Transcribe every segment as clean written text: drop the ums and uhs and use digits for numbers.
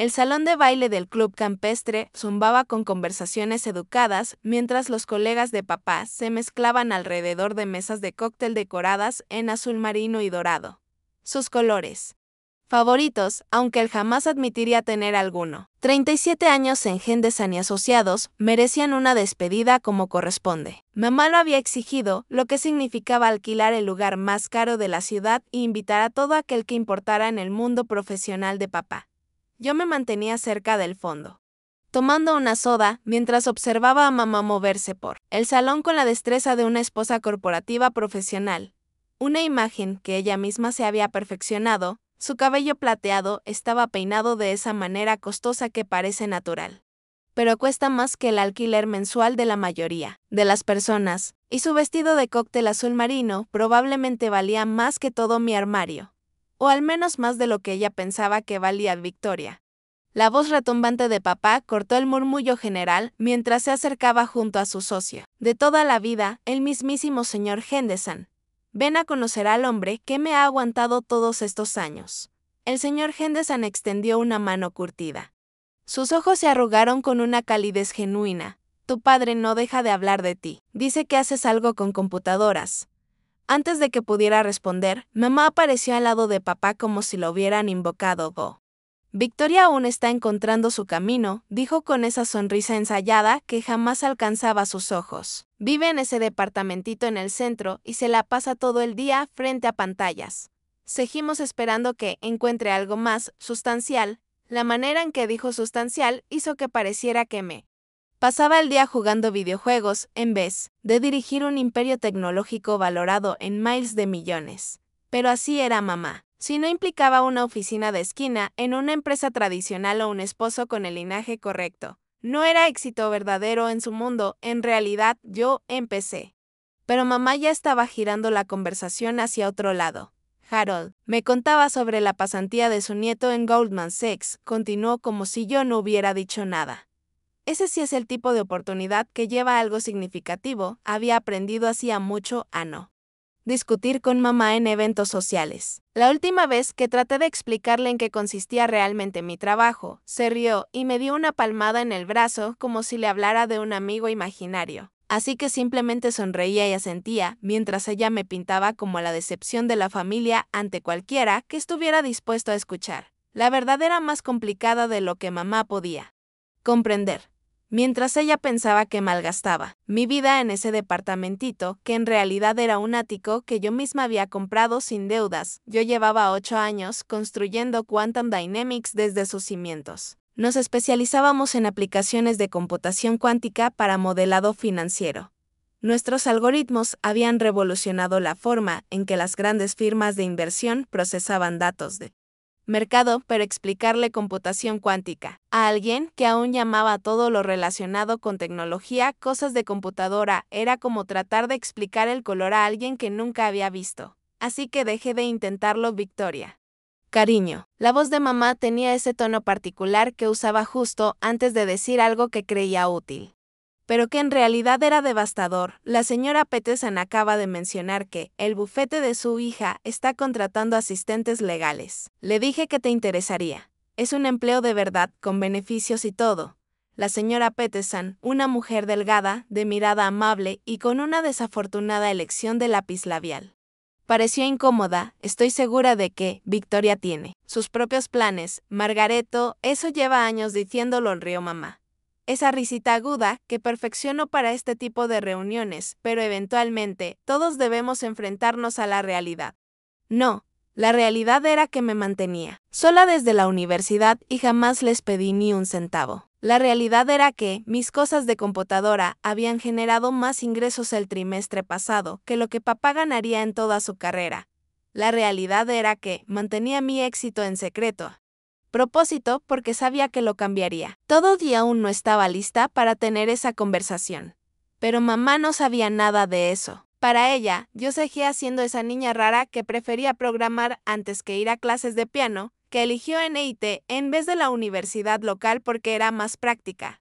El salón de baile del club campestre zumbaba con conversaciones educadas mientras los colegas de papá se mezclaban alrededor de mesas de cóctel decoradas en azul marino y dorado. Sus colores favoritos, aunque él jamás admitiría tener alguno. 37 años en Henderson y Asociados merecían una despedida como corresponde. Mamá lo había exigido, lo que significaba alquilar el lugar más caro de la ciudad e invitar a todo aquel que importara en el mundo profesional de papá. Yo me mantenía cerca del fondo, tomando una soda mientras observaba a mamá moverse por el salón con la destreza de una esposa corporativa profesional. Una imagen que ella misma se había perfeccionado. Su cabello plateado estaba peinado de esa manera costosa que parece natural. Pero cuesta más que el alquiler mensual de la mayoría de las personas, y su vestido de cóctel azul marino probablemente valía más que todo mi armario. O al menos más de lo que ella pensaba que valía Victoria. La voz retumbante de papá cortó el murmullo general mientras se acercaba junto a su socio. De toda la vida, el mismísimo señor Henderson. Ven a conocer al hombre que me ha aguantado todos estos años. El señor Henderson extendió una mano curtida. Sus ojos se arrugaron con una calidez genuina. Tu padre no deja de hablar de ti. Dice que haces algo con computadoras. Antes de que pudiera responder, mamá apareció al lado de papá como si lo hubieran invocado. Victoria aún está encontrando su camino, dijo con esa sonrisa ensayada que jamás alcanzaba sus ojos. Vive en ese departamentito en el centro y se la pasa todo el día frente a pantallas. Seguimos esperando que encuentre algo más sustancial. La manera en que dijo sustancial hizo que pareciera que me pasaba el día jugando videojuegos en vez de dirigir un imperio tecnológico valorado en miles de millones. Pero así era mamá. Si no implicaba una oficina de esquina en una empresa tradicional o un esposo con el linaje correcto, no era éxito verdadero en su mundo. En realidad, yo empecé. Pero mamá ya estaba girando la conversación hacia otro lado. Harold me contaba sobre la pasantía de su nieto en Goldman Sachs, continuó como si yo no hubiera dicho nada. Ese sí es el tipo de oportunidad que lleva algo significativo. Había aprendido hacía mucho a no discutir con mamá en eventos sociales. La última vez que traté de explicarle en qué consistía realmente mi trabajo, se rió y me dio una palmada en el brazo como si le hablara de un amigo imaginario. Así que simplemente sonreía y asentía, mientras ella me pintaba como la decepción de la familia ante cualquiera que estuviera dispuesto a escuchar. La verdad era más complicada de lo que mamá podía comprender. Mientras ella pensaba que malgastaba mi vida en ese departamentito, que en realidad era un ático que yo misma había comprado sin deudas, yo llevaba 8 años construyendo Quantum Dynamics desde sus cimientos. Nos especializábamos en aplicaciones de computación cuántica para modelado financiero. Nuestros algoritmos habían revolucionado la forma en que las grandes firmas de inversión procesaban datos de mercado, pero explicarle computación cuántica a alguien que aún llamaba a todo lo relacionado con tecnología cosas de computadora era como tratar de explicar el color a alguien que nunca había visto. Así que dejé de intentarlo, Victoria. Cariño. La voz de mamá tenía ese tono particular que usaba justo antes de decir algo que creía útil, pero que en realidad era devastador. La señora Peterson acaba de mencionar que el bufete de su hija está contratando asistentes legales. Le dije que te interesaría. Es un empleo de verdad, con beneficios y todo. La señora Peterson, una mujer delgada, de mirada amable y con una desafortunada elección de lápiz labial. Pareció incómoda. Estoy segura de que Victoria tiene sus propios planes. Margareto, eso lleva años diciéndolo, rió mamá. Esa risita aguda que perfecciono para este tipo de reuniones, pero eventualmente todos debemos enfrentarnos a la realidad. No, la realidad era que me mantenía sola desde la universidad y jamás les pedí ni un centavo. La realidad era que mis cosas de computadora habían generado más ingresos el trimestre pasado que lo que papá ganaría en toda su carrera. La realidad era que mantenía mi éxito en secreto. Propósito porque sabía que lo cambiaría. Todavía aún no estaba lista para tener esa conversación. Pero mamá no sabía nada de eso. Para ella, yo seguía siendo esa niña rara que prefería programar antes que ir a clases de piano, que eligió NIT en vez de la universidad local porque era más práctica.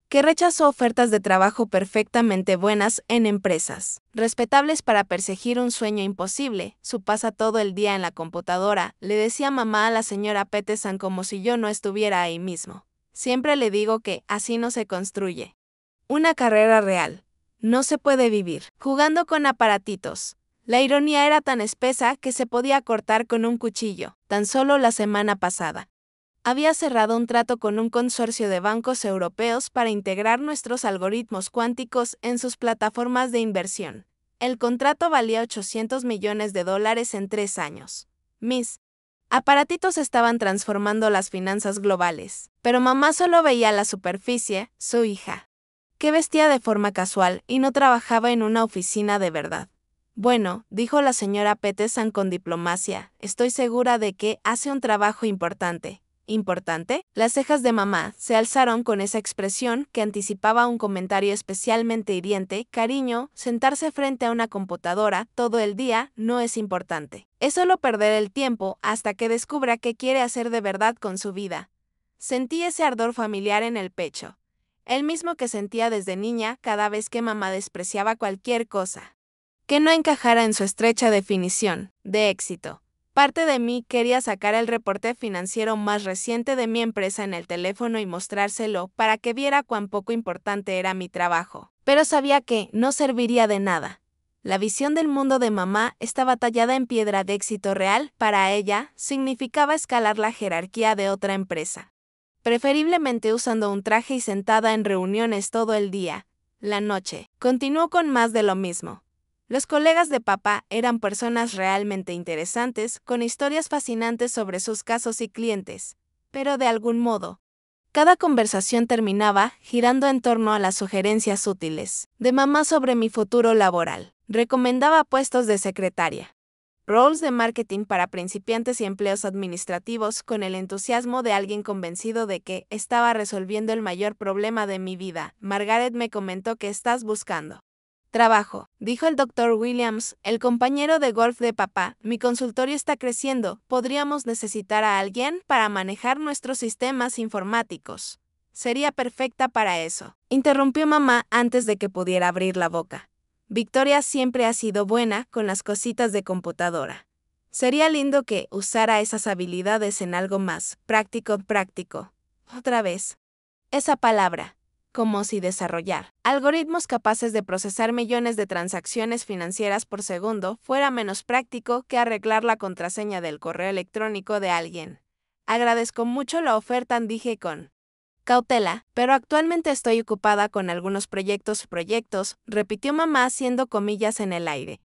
que rechazó ofertas de trabajo perfectamente buenas en empresas respetables para perseguir un sueño imposible. Su pasa todo el día en la computadora, le decía mamá a la señora Peterson como si yo no estuviera ahí mismo. Siempre le digo que así no se construye una carrera real. No se puede vivir jugando con aparatitos. La ironía era tan espesa que se podía cortar con un cuchillo. Tan solo la semana pasada había cerrado un trato con un consorcio de bancos europeos para integrar nuestros algoritmos cuánticos en sus plataformas de inversión. El contrato valía $800 millones en 3 años. Mis aparatitos estaban transformando las finanzas globales, pero mamá solo veía la superficie, su hija, que vestía de forma casual y no trabajaba en una oficina de verdad. Bueno, dijo la señora Peterson con diplomacia, estoy segura de que hace un trabajo importante. ¿Importante? Las cejas de mamá se alzaron con esa expresión que anticipaba un comentario especialmente hiriente. Cariño, sentarse frente a una computadora todo el día no es importante. Es solo perder el tiempo hasta que descubra qué quiere hacer de verdad con su vida. Sentí ese ardor familiar en el pecho, el mismo que sentía desde niña cada vez que mamá despreciaba cualquier cosa que no encajara en su estrecha definición de éxito. Parte de mí quería sacar el reporte financiero más reciente de mi empresa en el teléfono y mostrárselo para que viera cuán poco importante era mi trabajo. Pero sabía que no serviría de nada. La visión del mundo de mamá estaba tallada en piedra de éxito real. Para ella, significaba escalar la jerarquía de otra empresa. Preferiblemente usando un traje y sentada en reuniones todo el día. La noche continuó con más de lo mismo. Los colegas de papá eran personas realmente interesantes, con historias fascinantes sobre sus casos y clientes, pero de algún modo, cada conversación terminaba girando en torno a las sugerencias útiles de mamá sobre mi futuro laboral. Recomendaba puestos de secretaria, roles de marketing para principiantes y empleos administrativos con el entusiasmo de alguien convencido de que estaba resolviendo el mayor problema de mi vida. Margaret me comentó que estás buscando trabajo, dijo el Dr. Williams, el compañero de golf de papá. Mi consultorio está creciendo. Podríamos necesitar a alguien para manejar nuestros sistemas informáticos. Sería perfecta para eso. Interrumpió mamá antes de que pudiera abrir la boca. Victoria siempre ha sido buena con las cositas de computadora. Sería lindo que usara esas habilidades en algo más práctico. Otra vez. Esa palabra. Como si desarrollar algoritmos capaces de procesar millones de transacciones financieras por segundo fuera menos práctico que arreglar la contraseña del correo electrónico de alguien. Agradezco mucho la oferta, dije con cautela, pero actualmente estoy ocupada con algunos proyectos, repitió mamá haciendo comillas en el aire.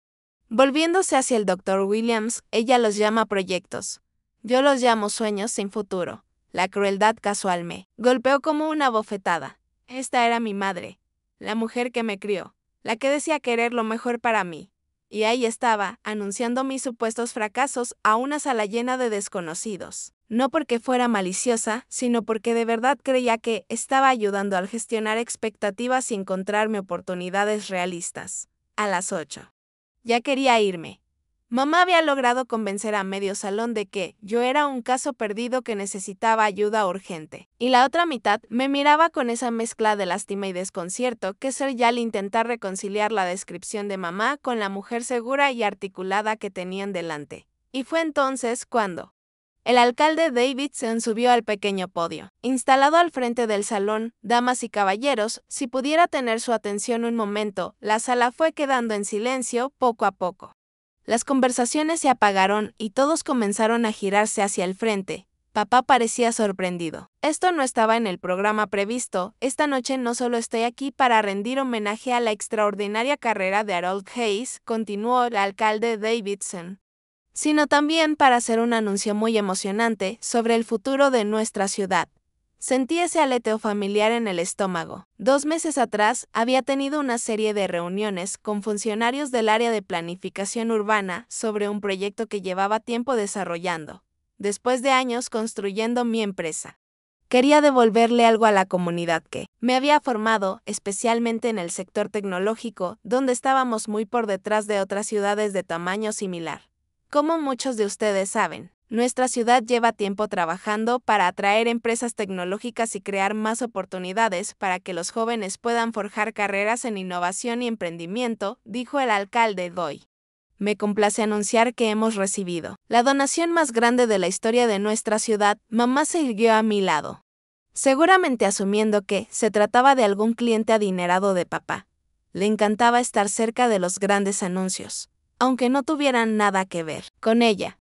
Volviéndose hacia el Dr. Williams, ella los llama proyectos. Yo los llamo sueños sin futuro. La crueldad casual me golpeó como una bofetada. Esta era mi madre, la mujer que me crió, la que decía querer lo mejor para mí. Y ahí estaba, anunciando mis supuestos fracasos a una sala llena de desconocidos. No porque fuera maliciosa, sino porque de verdad creía que estaba ayudando al gestionar expectativas y encontrarme oportunidades realistas. A las 8. Ya quería irme. Mamá había logrado convencer a medio salón de que yo era un caso perdido que necesitaba ayuda urgente. Y la otra mitad me miraba con esa mezcla de lástima y desconcierto que soy al intentar reconciliar la descripción de mamá con la mujer segura y articulada que tenían delante. Y fue entonces cuando el alcalde Davidson subió al pequeño podio. Instalado al frente del salón, damas y caballeros, si pudiera tener su atención un momento, la sala fue quedando en silencio poco a poco. Las conversaciones se apagaron y todos comenzaron a girarse hacia el frente. Papá parecía sorprendido. Esto no estaba en el programa previsto. Esta noche no solo estoy aquí para rendir homenaje a la extraordinaria carrera de Harold Hayes, continuó el alcalde Davidson, sino también para hacer un anuncio muy emocionante sobre el futuro de nuestra ciudad. Sentí ese aleteo familiar en el estómago. 2 meses atrás había tenido una serie de reuniones con funcionarios del área de planificación urbana sobre un proyecto que llevaba tiempo desarrollando, después de años construyendo mi empresa. Quería devolverle algo a la comunidad que me había formado, especialmente en el sector tecnológico, donde estábamos muy por detrás de otras ciudades de tamaño similar. Como muchos de ustedes saben, Nuestra ciudad lleva tiempo trabajando para atraer empresas tecnológicas y crear más oportunidades para que los jóvenes puedan forjar carreras en innovación y emprendimiento, dijo el alcalde Doi. Me complace anunciar que hemos recibido la donación más grande de la historia de nuestra ciudad. Mamá se irguió a mi lado, seguramente asumiendo que se trataba de algún cliente adinerado de papá. Le encantaba estar cerca de los grandes anuncios, aunque no tuvieran nada que ver con ella.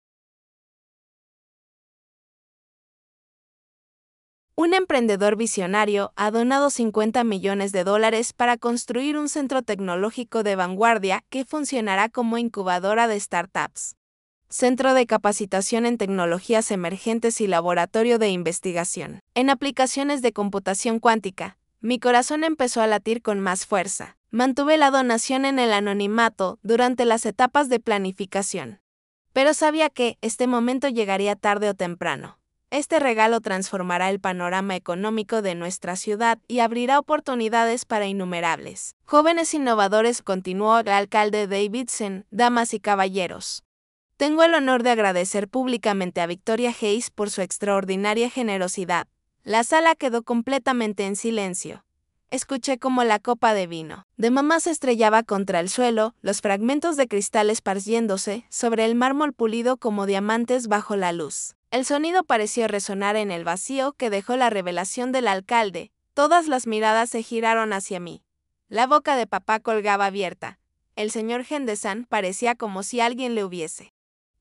Un emprendedor visionario ha donado $50 millones para construir un centro tecnológico de vanguardia que funcionará como incubadora de startups, centro de capacitación en tecnologías emergentes y laboratorio de investigación en aplicaciones de computación cuántica. Mi corazón empezó a latir con más fuerza. Mantuve la donación en el anonimato durante las etapas de planificación, pero sabía que este momento llegaría tarde o temprano. Este regalo transformará el panorama económico de nuestra ciudad y abrirá oportunidades para innumerables jóvenes innovadores, continuó el alcalde Davidson. Damas y caballeros, tengo el honor de agradecer públicamente a Victoria Hayes por su extraordinaria generosidad. La sala quedó completamente en silencio. Escuché cómo la copa de vino de mamá se estrellaba contra el suelo, los fragmentos de cristal esparciéndose sobre el mármol pulido como diamantes bajo la luz. El sonido pareció resonar en el vacío que dejó la revelación del alcalde. Todas las miradas se giraron hacia mí. La boca de papá colgaba abierta. El señor Henderson parecía como si alguien le hubiese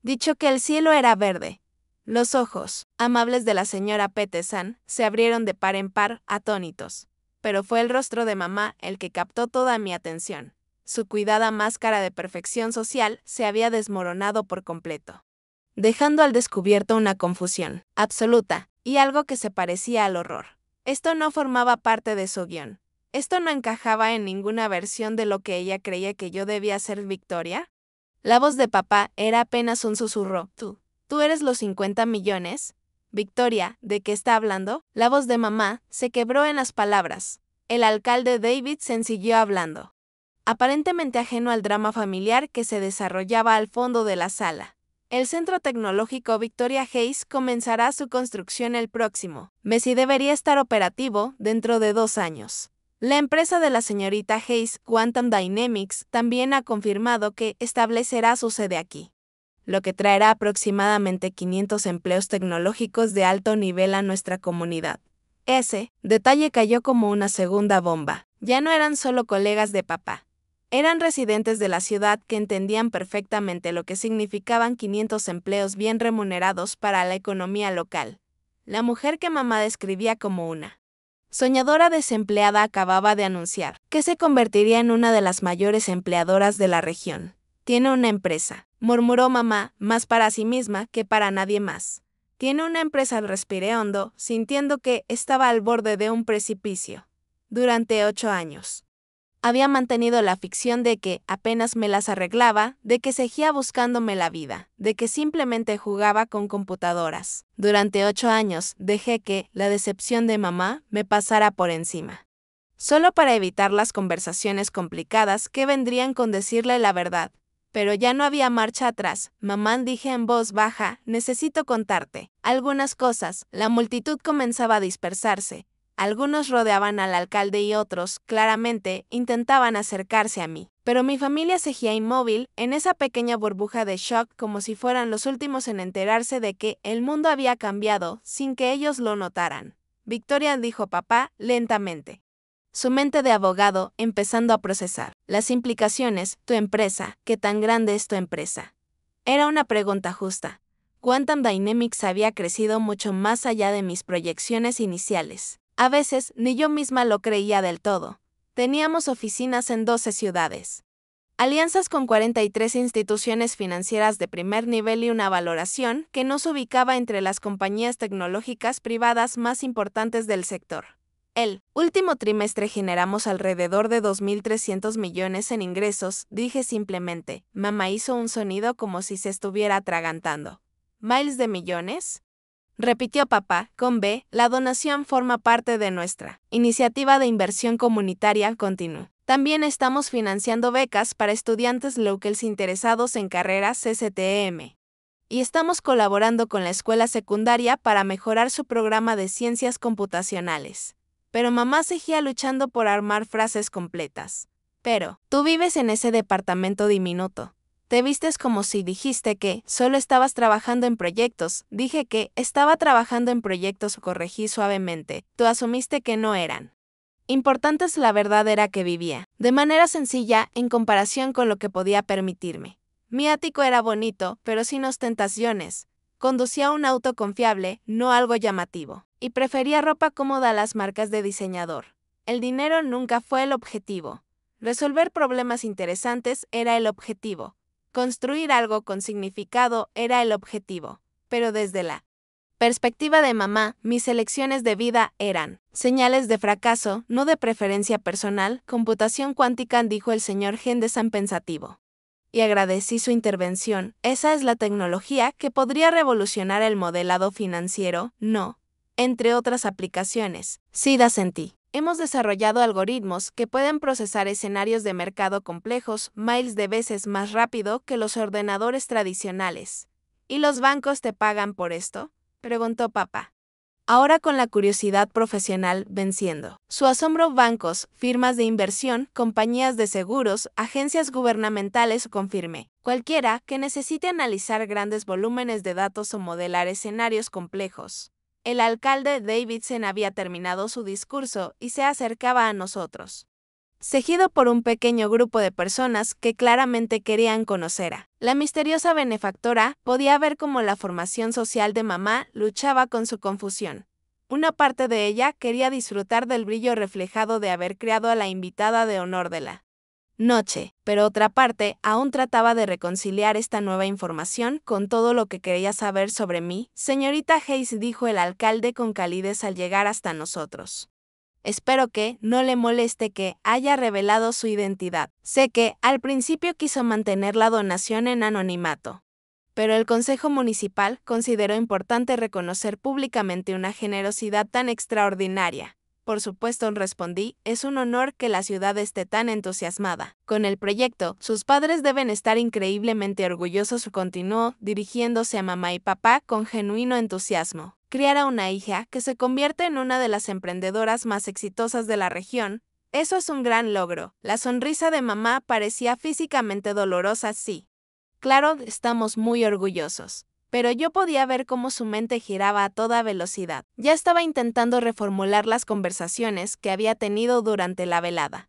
dicho que el cielo era verde. Los ojos amables de la señora Peterson se abrieron de par en par, atónitos. Pero fue el rostro de mamá el que captó toda mi atención. Su cuidada máscara de perfección social se había desmoronado por completo, dejando al descubierto una confusión absoluta y algo que se parecía al horror. Esto no formaba parte de su guión. Esto no encajaba en ninguna versión de lo que ella creía que yo debía ser. Victoria. La voz de papá era apenas un susurro. ¿Tú eres los 50 millones? Victoria, ¿de qué está hablando? La voz de mamá se quebró en las palabras. El alcalde Davidson siguió hablando, aparentemente ajeno al drama familiar que se desarrollaba al fondo de la sala. El Centro Tecnológico Victoria Hayes comenzará su construcción el próximo mes y debería estar operativo dentro de 2 años. La empresa de la señorita Hayes, Quantum Dynamics, también ha confirmado que establecerá su sede aquí, lo que traerá aproximadamente 500 empleos tecnológicos de alto nivel a nuestra comunidad. Ese detalle cayó como una segunda bomba. Ya no eran solo colegas de papá. Eran residentes de la ciudad que entendían perfectamente lo que significaban 500 empleos bien remunerados para la economía local. La mujer que mamá describía como una soñadora desempleada acababa de anunciar que se convertiría en una de las mayores empleadoras de la región. Tiene una empresa, murmuró mamá, más para sí misma que para nadie más. Tiene una empresa. Respiré hondo, sintiendo que estaba al borde de un precipicio. Durante 8 años. Había mantenido la ficción de que apenas me las arreglaba, de que seguía buscándome la vida, de que simplemente jugaba con computadoras. Durante 8 años dejé que la decepción de mamá me pasara por encima, solo para evitar las conversaciones complicadas que vendrían con decirle la verdad. Pero ya no había marcha atrás. Mamá, dije en voz baja, necesito contarte algunas cosas. La multitud comenzaba a dispersarse. Algunos rodeaban al alcalde y otros, claramente, intentaban acercarse a mí. Pero mi familia seguía inmóvil, en esa pequeña burbuja de shock, como si fueran los últimos en enterarse de que el mundo había cambiado, sin que ellos lo notaran. Victoria, dijo papá, lentamente, su mente de abogado empezando a procesar las implicaciones. Tu empresa, ¿qué tan grande es tu empresa? Era una pregunta justa. Quantum Dynamics había crecido mucho más allá de mis proyecciones iniciales. A veces, ni yo misma lo creía del todo. Teníamos oficinas en 12 ciudades, alianzas con 43 instituciones financieras de primer nivel y una valoración que nos ubicaba entre las compañías tecnológicas privadas más importantes del sector. El último trimestre generamos alrededor de 2.300 millones en ingresos, dije simplemente. Mamá hizo un sonido como si se estuviera atragantando. ¿Miles de millones? Repitió papá, con B. La donación forma parte de nuestra iniciativa de inversión comunitaria. Continuó. También estamos financiando becas para estudiantes locales interesados en carreras STEM. y estamos colaborando con la escuela secundaria para mejorar su programa de ciencias computacionales. Pero mamá seguía luchando por armar frases completas. Pero, tú vives en ese departamento diminuto. Te vistes como si dijiste que solo estabas trabajando en proyectos. Dije que estaba trabajando en proyectos, corregí suavemente. Tú asumiste que no eran importantes. La verdad era que vivía, de manera sencilla, en comparación con lo que podía permitirme. Mi ático era bonito, pero sin ostentaciones. Conducía un auto confiable, no algo llamativo. Y prefería ropa cómoda a las marcas de diseñador. El dinero nunca fue el objetivo. Resolver problemas interesantes era el objetivo. Construir algo con significado era el objetivo. Pero desde la perspectiva de mamá, mis elecciones de vida eran señales de fracaso, no de preferencia personal. Computación cuántica, dijo el señor Henderson pensativo. Y agradecí su intervención. Esa es la tecnología que podría revolucionar el modelado financiero, no, entre otras aplicaciones. Sí, asentí. Hemos desarrollado algoritmos que pueden procesar escenarios de mercado complejos miles de veces más rápido que los ordenadores tradicionales. ¿Y los bancos te pagan por esto?, preguntó papá. Ahora con la curiosidad profesional venciendo su asombro, bancos, firmas de inversión, compañías de seguros, agencias gubernamentales, confirmé. Cualquiera que necesite analizar grandes volúmenes de datos o modelar escenarios complejos. El alcalde Davidson había terminado su discurso y se acercaba a nosotros, seguido por un pequeño grupo de personas que claramente querían conocer a la misteriosa benefactora. Podía ver cómo la formación social de mamá luchaba con su confusión. Una parte de ella quería disfrutar del brillo reflejado de haber creado a la invitada de honor de la noche, pero otra parte aún trataba de reconciliar esta nueva información con todo lo que quería saber sobre mí. Señorita Hayes, dijo el alcalde con calidez al llegar hasta nosotros. Espero que no le moleste que haya revelado su identidad. Sé que al principio quiso mantener la donación en anonimato, pero el Consejo Municipal consideró importante reconocer públicamente una generosidad tan extraordinaria. Por supuesto, respondí, es un honor que la ciudad esté tan entusiasmada con el proyecto. Sus padres deben estar increíblemente orgullosos, continuó, dirigiéndose a mamá y papá con genuino entusiasmo. Criar a una hija que se convierte en una de las emprendedoras más exitosas de la región, eso es un gran logro. La sonrisa de mamá parecía físicamente dolorosa. Sí, claro, estamos muy orgullosos. Pero yo podía ver cómo su mente giraba a toda velocidad. Ya estaba intentando reformular las conversaciones que había tenido durante la velada,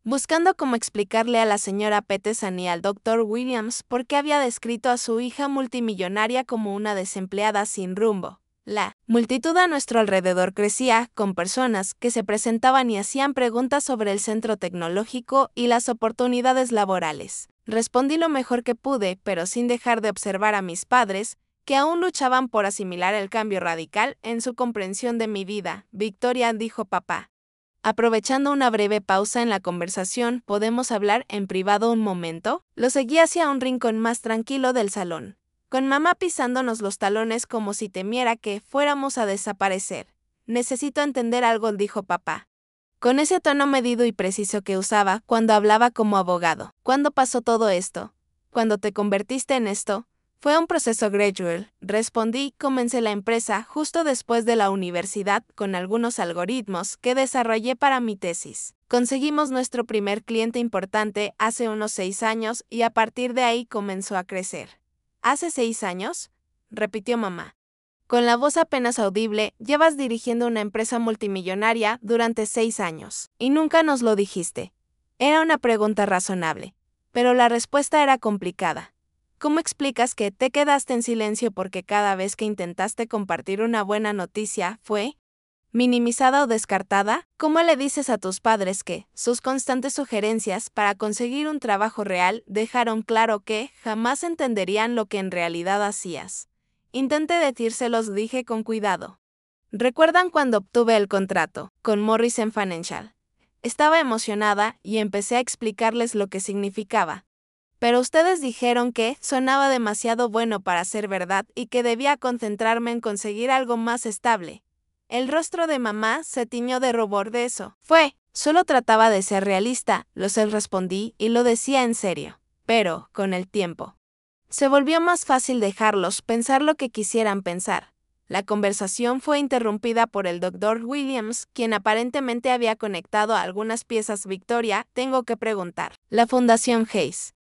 buscando cómo explicarle a la señora Peterson y al Dr. Williams por qué había descrito a su hija multimillonaria como una desempleada sin rumbo. La multitud a nuestro alrededor crecía, con personas que se presentaban y hacían preguntas sobre el centro tecnológico y las oportunidades laborales. Respondí lo mejor que pude, pero sin dejar de observar a mis padres, que aún luchaban por asimilar el cambio radical en su comprensión de mi vida. Victoria, dijo papá. Aprovechando una breve pausa en la conversación, ¿podemos hablar en privado un momento? Lo seguí hacia un rincón más tranquilo del salón, con mamá pisándonos los talones como si temiera que fuéramos a desaparecer. Necesito entender algo, dijo papá, con ese tono medido y preciso que usaba cuando hablaba como abogado. ¿Cuándo pasó todo esto? ¿Cuándo te convertiste en esto? Fue un proceso gradual, respondí. Comencé la empresa justo después de la universidad con algunos algoritmos que desarrollé para mi tesis. Conseguimos nuestro primer cliente importante hace unos 6 años y a partir de ahí comenzó a crecer. ¿Hace 6 años?, repitió mamá, con la voz apenas audible. Llevas dirigiendo una empresa multimillonaria durante 6 años, y nunca nos lo dijiste. Era una pregunta razonable, pero la respuesta era complicada. ¿Cómo explicas que te quedaste en silencio porque cada vez que intentaste compartir una buena noticia fue minimizada o descartada? ¿Cómo le dices a tus padres que sus constantes sugerencias para conseguir un trabajo real dejaron claro que jamás entenderían lo que en realidad hacías? Intenté decírselos, dije con cuidado. ¿Recuerdan cuando obtuve el contrato con Morrison Financial? Estaba emocionada y empecé a explicarles lo que significaba. Pero ustedes dijeron que sonaba demasiado bueno para ser verdad y que debía concentrarme en conseguir algo más estable. El rostro de mamá se tiñó de rubor. De eso solo trataba de ser realista, lo sé, respondí, y lo decía en serio. Pero, con el tiempo, Se volvió más fácil dejarlos pensar lo que quisieran pensar. La conversación fue interrumpida por el Dr. Williams, quien aparentemente había conectado algunas piezas. Victoria, tengo que preguntar. La Fundación Hayes,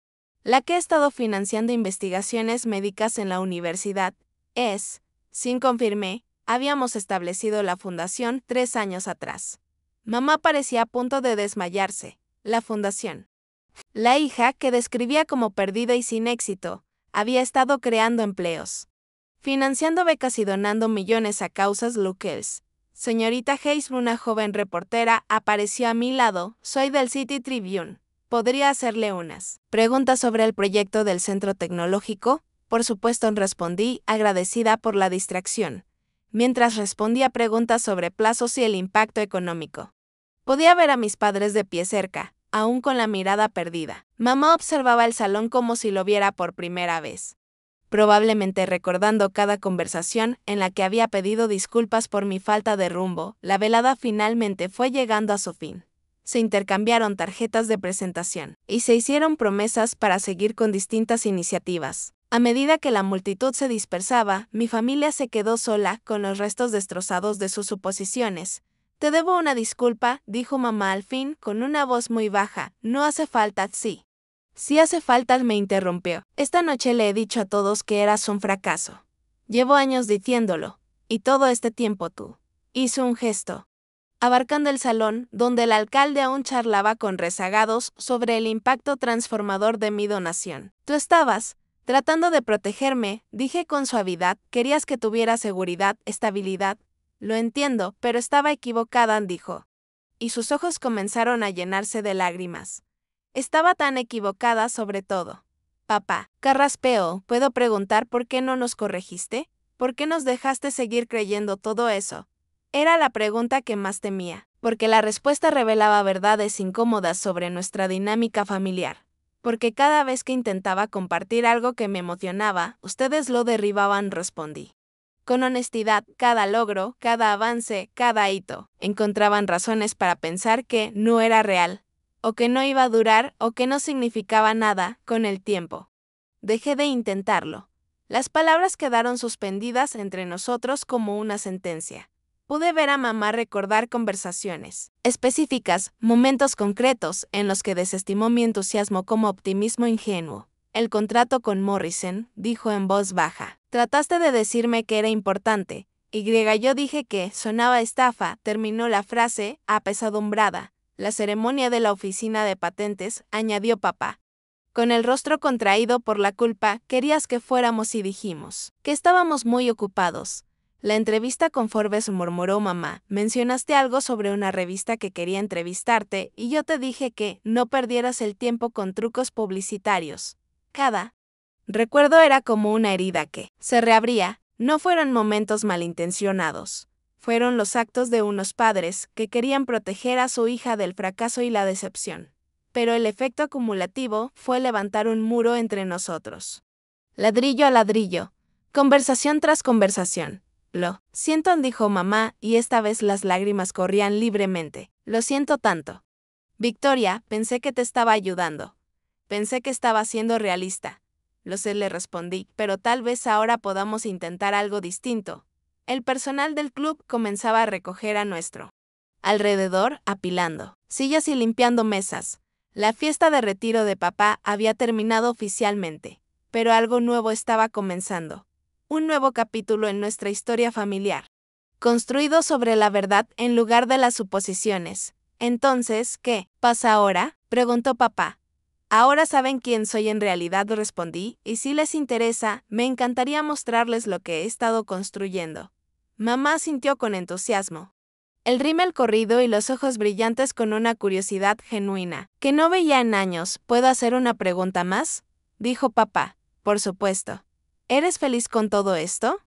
la que ha estado financiando investigaciones médicas en la universidad, es, sin confirmé, habíamos establecido la fundación 3 años atrás. Mamá parecía a punto de desmayarse. La fundación. La hija, que describía como perdida y sin éxito, había estado creando empleos, financiando becas y donando millones a causas locales. Señorita Hayes, una joven reportera, apareció a mi lado. Soy del City Tribune. ¿Podría hacerle unas preguntas sobre el proyecto del centro tecnológico? Por supuesto, respondí, agradecida por la distracción, mientras respondía preguntas sobre plazos y el impacto económico. Podía ver a mis padres de pie cerca, aún con la mirada perdida. Mamá observaba el salón como si lo viera por primera vez, probablemente recordando cada conversación en la que había pedido disculpas por mi falta de rumbo. La velada finalmente fue llegando a su fin. Se intercambiaron tarjetas de presentación y se hicieron promesas para seguir con distintas iniciativas. A medida que la multitud se dispersaba, mi familia se quedó sola con los restos destrozados de sus suposiciones. Te debo una disculpa, dijo mamá al fin, con una voz muy baja. No hace falta, sí. Sí hace falta, me interrumpió. Esta noche le he dicho a todos que eras un fracaso. Llevo años diciéndolo. Y todo este tiempo tú. Hizo un gesto, abarcando el salón, donde el alcalde aún charlaba con rezagados sobre el impacto transformador de mi donación. Tú estabas tratando de protegerme, dije con suavidad. Querías que tuviera seguridad, estabilidad. Lo entiendo, pero estaba equivocada, dijo. Y sus ojos comenzaron a llenarse de lágrimas. Estaba tan equivocada sobre todo. Papá, carraspeó, ¿puedo preguntar por qué no nos corregiste? ¿Por qué nos dejaste seguir creyendo todo eso? Era la pregunta que más temía, porque la respuesta revelaba verdades incómodas sobre nuestra dinámica familiar. Porque cada vez que intentaba compartir algo que me emocionaba, ustedes lo derribaban, respondí. Con honestidad, cada logro, cada avance, cada hito, encontraban razones para pensar que no era real, o que no iba a durar, o que no significaba nada con el tiempo. Dejé de intentarlo. Las palabras quedaron suspendidas entre nosotros como una sentencia. Pude ver a mamá recordar conversaciones específicas, momentos concretos en los que desestimó mi entusiasmo como optimismo ingenuo. El contrato con Morrison, dijo en voz baja. Trataste de decirme que era importante. Yo dije que sonaba estafa, terminó la frase, apesadumbrada. La ceremonia de la oficina de patentes, añadió papá. Con el rostro contraído por la culpa, querías que fuéramos y dijimos que estábamos muy ocupados. La entrevista con Forbes, murmuró mamá. Mencionaste algo sobre una revista que quería entrevistarte y yo te dije que no perdieras el tiempo con trucos publicitarios. Cada recuerdo era como una herida que se reabría. No fueron momentos malintencionados. Fueron los actos de unos padres que querían proteger a su hija del fracaso y la decepción. Pero el efecto acumulativo fue levantar un muro entre nosotros. Ladrillo a ladrillo, conversación tras conversación. Lo siento, dijo mamá, y esta vez las lágrimas corrían libremente. Lo siento tanto. Victoria, pensé que te estaba ayudando. Pensé que estaba siendo realista. Lo sé, le respondí, pero tal vez ahora podamos intentar algo distinto. El personal del club comenzaba a recoger a nuestro alrededor, apilando sillas y limpiando mesas. La fiesta de retiro de papá había terminado oficialmente, pero algo nuevo estaba comenzando. Un nuevo capítulo en nuestra historia familiar, construido sobre la verdad en lugar de las suposiciones. Entonces, ¿qué pasa ahora?, preguntó papá. Ahora saben quién soy en realidad, respondí, y si les interesa, me encantaría mostrarles lo que he estado construyendo. Mamá sintió con entusiasmo. El rímel corrido y los ojos brillantes con una curiosidad genuina, que no veía en años. ¿Puedo hacer una pregunta más?, dijo papá. Por supuesto. ¿Eres feliz con todo esto?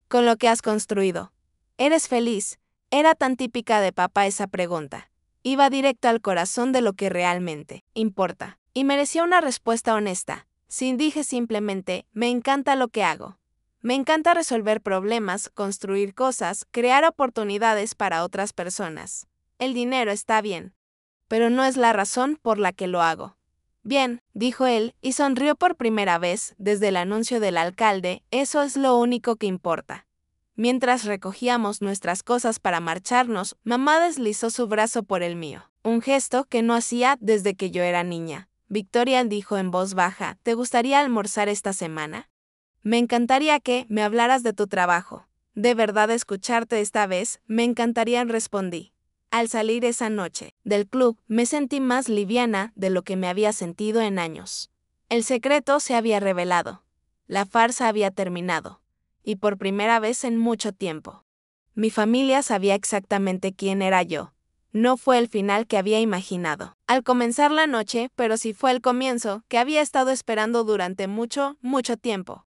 ¿Con lo que has construido? ¿Eres feliz? Era tan típica de papá esa pregunta. Iba directo al corazón de lo que realmente importa. Y merecía una respuesta honesta. Sí, dije simplemente, me encanta lo que hago. Me encanta resolver problemas, construir cosas, crear oportunidades para otras personas. El dinero está bien, pero no es la razón por la que lo hago. Bien, dijo él, y sonrió por primera vez desde el anuncio del alcalde, eso es lo único que importa. Mientras recogíamos nuestras cosas para marcharnos, mamá deslizó su brazo por el mío, un gesto que no hacía desde que yo era niña. Victoria dijo en voz baja, ¿te gustaría almorzar esta semana? Me encantaría que me hablaras de tu trabajo. De verdad escucharte esta vez, me encantaría, respondí. Al salir esa noche del club, me sentí más liviana de lo que me había sentido en años. El secreto se había revelado. La farsa había terminado. Y por primera vez en mucho tiempo. Mi familia sabía exactamente quién era yo. No fue el final que había imaginado al comenzar la noche, pero sí fue el comienzo que había estado esperando durante mucho, mucho tiempo.